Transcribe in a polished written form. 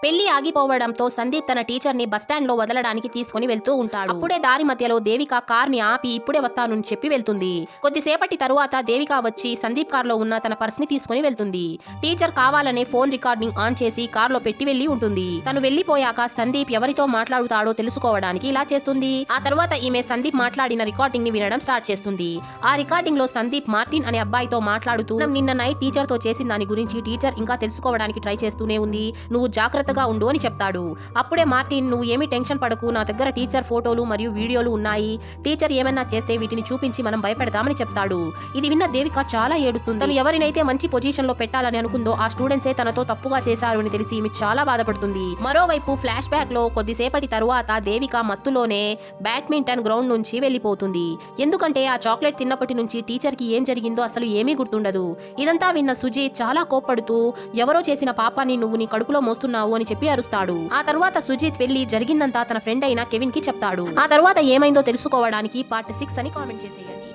పెళ్లి ఆగిపోవడంతో సందీప్ తన టీచర్ ని బస్టాండ్ లో వదలడానికి తీసుకుని వెళ్తూ ఉంటాడు. అప్పుడే దారి మధ్యలో దేవిక కార్ ని ఆపి ఇప్పుడే వస్తానని చెప్పి వెళ్తుంది. కొద్దిసేపటి తరువాత దేవిక వచ్చి సందీప్ కార్ లో ఉన్న తన పర్స్ ని తీసుకుని వెళ్తుంది. టీచర్ కావాలనే ఫోన్ రికార్డింగ్ ఆన్ చేసి కార్ లో పెట్టి వెళ్లి ఉంటుంది. తను వెళ్లిపోయాక సందీప్ ఎవరితో మాట్లాడుతాడో తెలుసుకోవడానికి ఇలా చేస్తుంది. ఆ తర్వాత ఈమె సందీప్ మాట్లాడిన రికార్డింగ్ ని వినడం స్టార్ట్ చేస్తుంది. ఆ రికార్డింగ్ లో సందీప్ మార్టిన్ అనే అబ్బాయితో మాట్లాడుతూ నిన్న నైట్ టీచర్ తో చేసిన దాని గురించి టీచర్ ఇంకా తెలుసుకోవడానికి ట్రై చేస్తూనే ఉంది, నువ్వు జాగ్రత్తగా ఉండు అని చెప్తాడు. అప్పుడే మార్టిన్, నువ్వు ఏమీ టెన్షన్ పడకు, నా దగ్గర టీచర్ ఫోటోలు మరియు వీడియోలు ఉన్నాయి, టీచర్ ఏమైనా చేస్తే వీటిని చూపించి మనం భయపెడతామని చెప్తాడు. ఇది విన్న దేవిక చాలా ఏడుతుంది. తను ఎవరినైతే మంచి పొజిషన్ లో పెట్టాలని అనుకుందో ఆ స్టూడెంట్సే తనతో తప్పుగా చేశారు అని తెలిసి ఈమె చాలా బాధపడుతుంది. మరోవైపు ఫ్లాష్ బ్యాక్ లో కొద్దిసేపటి తరువాత దేవిక మత్తులోనే బ్యాడ్మింటన్ గ్రౌండ్ నుంచి వెళ్లిపోతుంది. ఎందుకంటే ఆ చాక్లెట్ తిన్నప్పటి నుంచి టీచర్ కి ఏం జరిగిందో అసలు ఏమీ గుర్తుండదు. ఇదంతా విన్న సుజిత్ చాలా కోప్పడుతూ ఎవరో చేసిన పాపాన్ని నువ్వు నీ కడుపులో మోస్తున్నావు అని చెప్పి అరుస్తాడు. ఆ తర్వాత సుజిత్ వెళ్లి జరిగిందంతా తన ఫ్రెండ్ అయిన కెవిన్ కి చెప్తాడు. ఆ తర్వాత ఏమైందో తెలుసుకోవడానికి పార్ట్ 6 అని కామెంట్ చేసేయండి.